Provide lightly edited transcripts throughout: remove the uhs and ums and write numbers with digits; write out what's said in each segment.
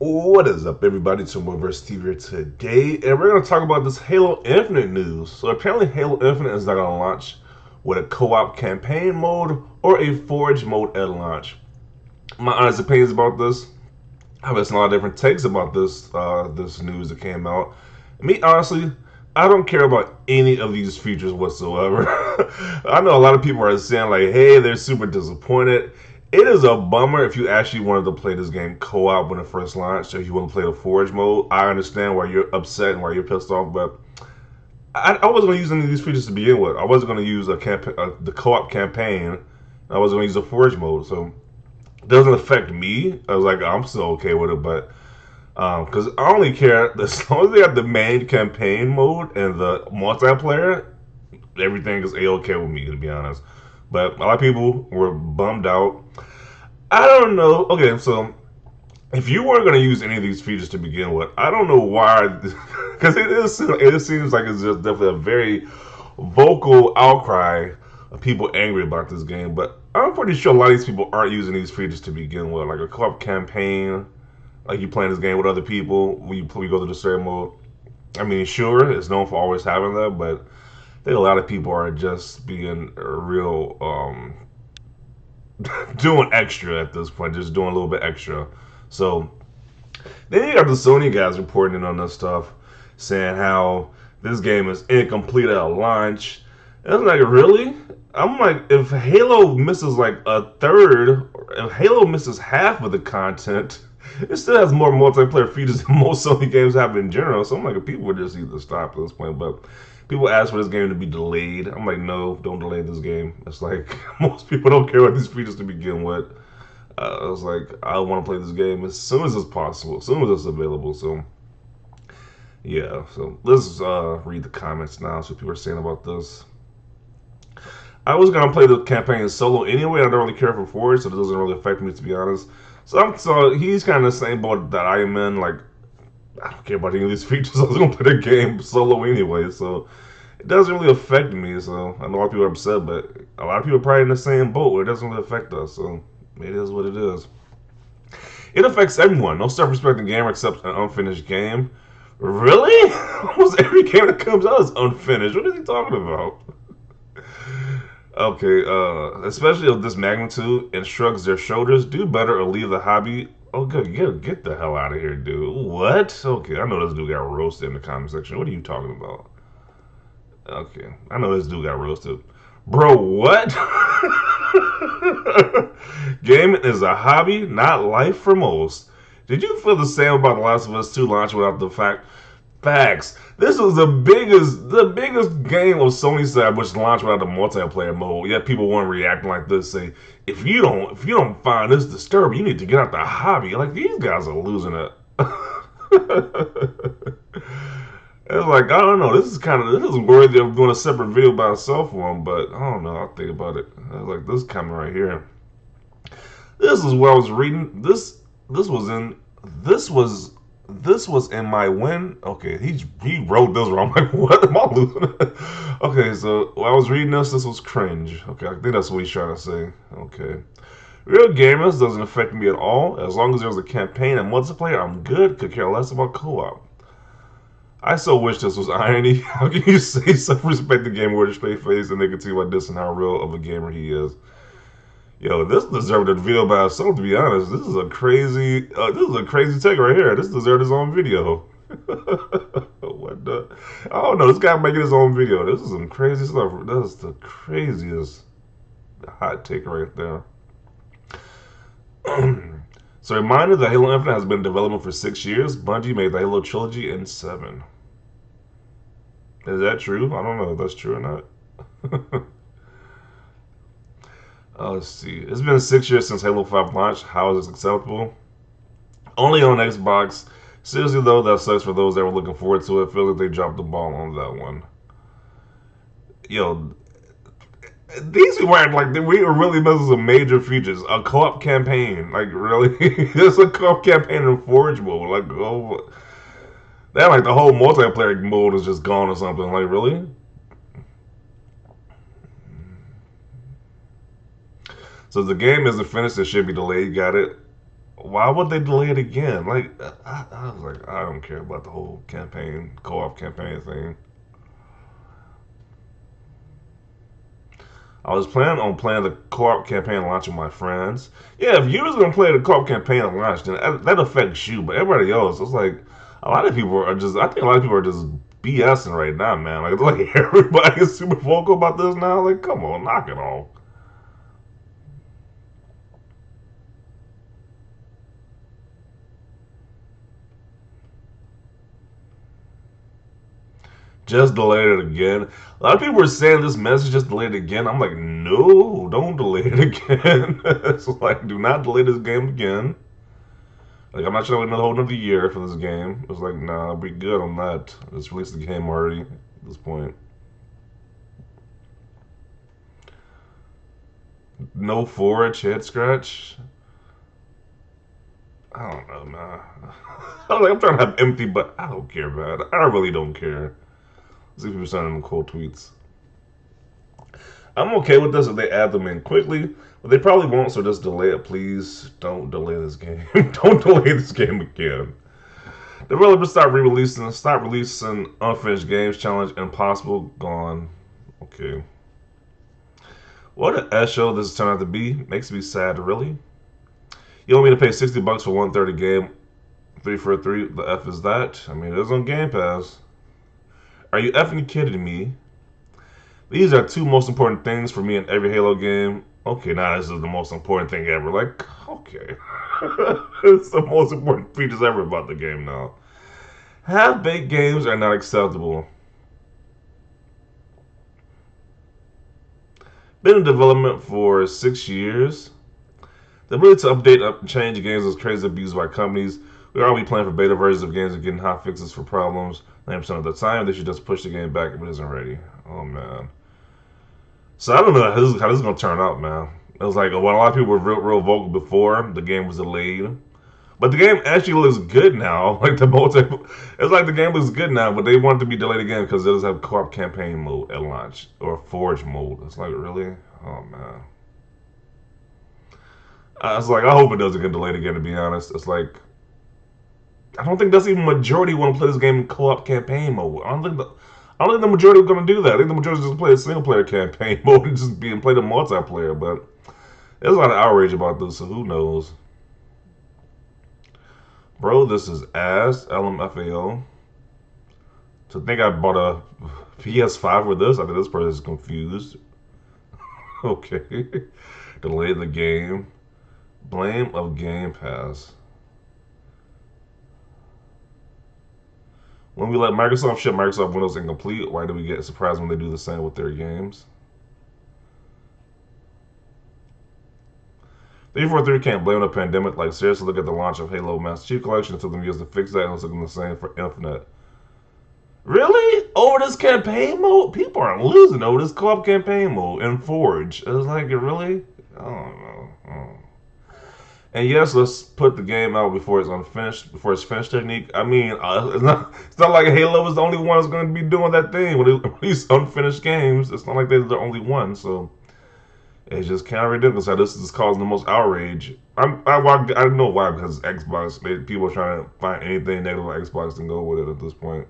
What is up, everybody? It's Versus TV here today, and we're going to talk about this Halo Infinite news. So apparently, Halo Infinite is not going to launch with a co-op campaign mode or a Forge mode at launch. My honest opinions about this, I've listened to a lot of different takes about this news that came out. Me, honestly, I don't care about any of these features whatsoever. I know a lot of people are saying like, "Hey, they're super disappointed." It is a bummer if you actually wanted to play this game co-op when it first launched. If you want to play the Forge mode, I understand why you're upset and why you're pissed off, but I wasn't going to use any of these features to begin with. I wasn't going to use the co-op campaign. I wasn't going to use the Forge mode, so it doesn't affect me. I was like, I'm still okay with it, but because I only care as long as they have the main campaign mode and the multiplayer, everything is a-okay with me, to be honest. But a lot of people were bummed out. I don't know. Okay, so if you weren't going to use any of these features to begin with, I don't know why, because it seems like it's just definitely a very vocal outcry of people angry about this game. But I'm pretty sure a lot of these people aren't using these features to begin with, like a co-op campaign, like you playing this game with other people when you go to the story mode. I mean, sure, it's known for always having that, but I think a lot of people are just being real doing extra at this point, just doing a little bit extra. So then you got the Sony guys reporting in on this stuff, saying how this game is incomplete at launch. And I'm like, really? I'm like, if Halo misses like a third, if Halo misses half of the content, it still has more multiplayer features than most Sony games have in general. So I'm like, people would just either stop at this point. But people ask for this game to be delayed. I'm like, no, don't delay this game. It's like most people don't care about these features to begin with. I was like, I want to play this game as soon as it's possible, as soon as it's available. So yeah, so let's read the comments now. See what people are saying about this. I was gonna play the campaign solo anyway. I don't really care for Forge, so it doesn't really affect me, to be honest. So he's kind of the same boat that I am in. Like, I don't care about any of these features. I was gonna play the game solo anyway, so it doesn't really affect me. So I know a lot of people are upset, but a lot of people are probably in the same boat where it doesn't really affect us. So it is what it is. It affects everyone. No self-respecting gamer accepts an unfinished game. Really? Almost every game that comes out is unfinished. What is he talking about? Okay, especially of this magnitude and shrugs their shoulders. Do better or leave the hobby. Oh, good. Get the hell out of here, dude. What? Okay, I know this dude got roasted in the comment section. What are you talking about? Okay, I know this dude got roasted. Bro, what? Gaming is a hobby, not life for most. Did you feel the same about The Last of Us 2 launch without the facts? This was the biggest game of Sony side which launched without the multiplayer mode. Yet people weren't reacting like this, say, if you don't find this disturbing, you need to get out the hobby. Like, these guys are losing it. It's like, I don't know. This is worthy of doing a separate video by itself for him, but I don't know. I'll think about it. I was like, this comment right here. This is what I was reading. This was in this was this was in my win. Okay, he wrote this wrong. I'm like, what am I losing? Okay, so when I was reading this was cringe. Okay, I think that's what he's trying to say. Okay. Real gamers doesn't affect me at all. As long as there's a campaign and multiplayer, I'm good. Could care less about co-op. I so wish this was irony. How can you say self-respect the gamer with a straight face and they can see what this and how real of a gamer he is? Yo, this deserved a video by itself. To be honest, this is a crazy take right here. This deserved his own video. What the? I don't know. This guy making his own video. This is some crazy stuff. This is the craziest hot take right there. So, a reminder that Halo Infinite has been in development for 6 years. Bungie made the Halo trilogy in 7. Is that true? I don't know if that's true or not. Let's see. It's been 6 years since Halo 5 launched. How is this acceptable? Only on Xbox. Seriously, though, that sucks for those that were looking forward to it. Feels like they dropped the ball on that one. Yo, these people act like we were really missing some major features. A co-op campaign. Like, really? There's a co-op campaign in Forge mode. Like, oh. That, like, the whole multiplayer mode is just gone or something. Like, really? So the game isn't finished. It should be delayed. Got it. Why would they delay it again? Like, I was like, I don't care about the whole campaign, co-op campaign thing. I was planning on playing the co-op campaign launch with my friends. Yeah, if you was gonna play the co-op campaign at launch, then that affects you. But everybody else, it's like a lot of people are just. I think a lot of people are just BSing right now, man. Like everybody is super vocal about this now. Like, come on, knock it off. Just delayed it again. A lot of people are saying this message just delayed it again. I'm like, no, don't delay it again. It's like, do not delay this game again. Like, I'm not trying to wait another whole another year for this game. It's like, nah, I'll be good on that. Let's release the game already at this point. No forage, head scratch. I don't know, man. I'm trying to have empty, but I don't care, man. I really don't care. See if people sending them cool tweets. I'm okay with this if they add them in quickly, but they probably won't, so just delay it, please. Don't delay this game. Don't delay this game again. Developers stop releasing unfinished games, challenge impossible, gone. Okay. What an S show this turned out to be. Makes me sad, really. You want me to pay $60 for 130 game, 3 for a 3? The F is that? I mean, it is on Game Pass. Are you effing kidding me? These are two most important things for me in every Halo game. Okay, now this is the most important thing ever. Like, okay. It's the most important features ever about the game now. Half-baked games are not acceptable. Been in development for 6 years. The ability to update and change games is crazy abused by companies. We are already playing for beta versions of games and getting hot fixes for problems 90% of the time. They should just push the game back if it isn't ready. Oh, man. So I don't know how this is going to turn out, man. It was like, well, a lot of people were real vocal before the game was delayed. But the game actually looks good now. Like it's like the game looks good now, but they want it to be delayed again because it does have co-op campaign mode at launch or forge mode. It's like, really? Oh, man. I was like, I hope it doesn't get delayed again, to be honest. It's like, I don't think that's even majority want to play this game in co-op campaign mode. I don't think the majority are going to do that. I think the majority just play a single player campaign mode and just being played a multiplayer. But there's a lot of outrage about this, so who knows? Bro, this is ass. LMFAO. To think I bought a PS5 with this, I think this person is confused. Okay. Delay the game. Blame of Game Pass. When we let Microsoft ship Microsoft Windows incomplete, why do we get surprised when they do the same with their games? 343 can't blame the pandemic. Like, seriously, look at the launch of Halo Master Chief Collection. It took them years to fix that, and it's looking the same for Infinite. Really? Over this campaign mode? People aren't losing over this co-op campaign mode and Forge. It was like, really? I don't know. And yes, let's put the game out before it's unfinished, before it's finished. Technique. I mean, it's not like Halo is the only one that's going to be doing that thing when they release unfinished games. It's not like they're the only one. So it's just kind of ridiculous how this is causing the most outrage. I don't know why, because Xbox, people are trying to find anything negative on Xbox and go with it at this point.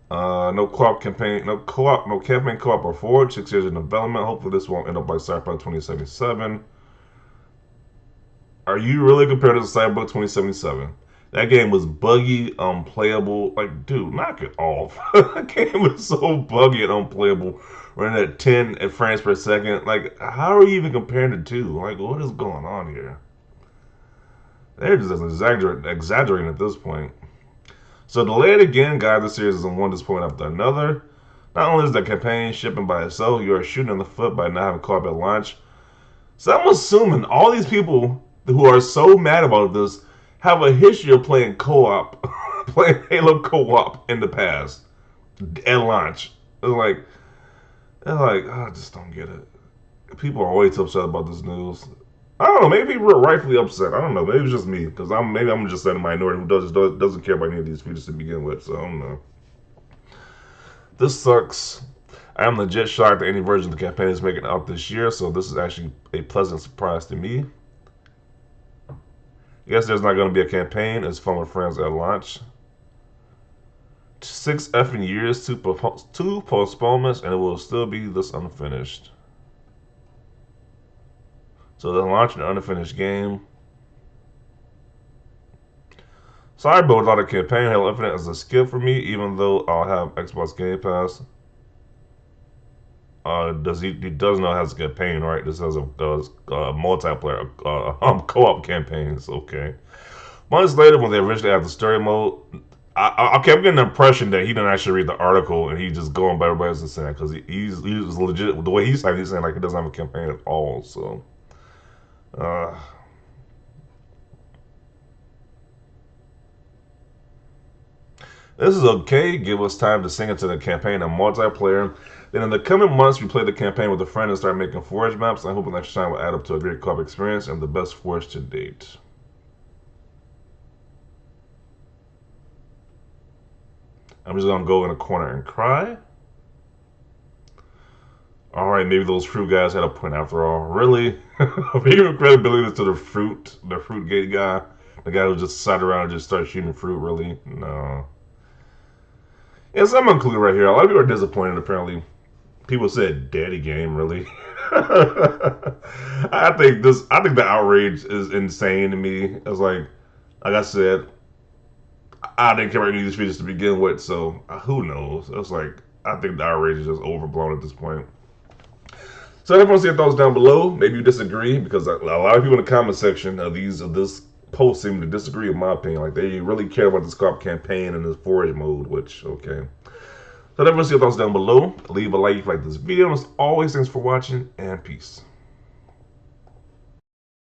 No co-op campaign, no campaign co-op or forward. 6 years in development. Hopefully, this won't end up like Cyberpunk 2077. Are you really compared to Cyberpunk 2077? That game was buggy, unplayable. Like, dude, knock it off. That game was so buggy and unplayable, running at 10 frames per second. Like, how are you even comparing the two? Like, what is going on here? They're just exaggerating at this point. So delay it again, guys. This series is on one disappointment after another. Not only is the campaign shipping by itself, you are shooting in the foot by not having co-op at launch. So I'm assuming all these people who are so mad about this have a history of playing co-op, playing Halo co-op in the past at launch. They're like, I just don't get it. People are always upset about this news. I don't know. Maybe people are rightfully upset. I don't know. Maybe it's just me because maybe I'm just a minority who doesn't care about any of these features to begin with. So I don't know. This sucks. I am legit shocked that any version of the campaign is making it out this year, so this is actually a pleasant surprise to me. I guess there's not going to be a campaign. It's fun with friends at launch. 6 effing years, two postponements, and it will still be this unfinished. So they're launching an unfinished game. Sorry, but without a campaign, Halo Infinite is a skip for me, even though I'll have Xbox Game Pass. He does know it has a campaign, right? This has a multiplayer, co-op campaigns. Okay. Months later, when they originally had the story mode, I kept getting the impression that he didn't actually read the article and he just going by everybody else saying because he's legit. The way he's saying like he doesn't have a campaign at all. So, this is okay. Give us time to sink into the campaign and multiplayer. Then in the coming months, we play the campaign with a friend and start making forge maps. I hope an extra time will add up to a great co-op experience and the best forge to date. I'm just gonna go in a corner and cry. All right, maybe those fruit guys had a point after all. Really? Giving credibility to the fruit gate guy, the guy who just sat around and just started shooting fruit. Really? No. Yes, I'm included right here. A lot of people are disappointed. Apparently, people said "daddy game." Really? I think the outrage is insane to me. It's like I said, I didn't care about any of these features to begin with. So who knows? It's like I think the outrage is just overblown at this point. So everyone see your thoughts down below. Maybe you disagree because a lot of people in the comment section of this post seem to disagree with my opinion. Like they really care about this co-op campaign and this forage mode, which okay. So everyone see your thoughts down below. Leave a like if you like this video. And as always, thanks for watching and peace.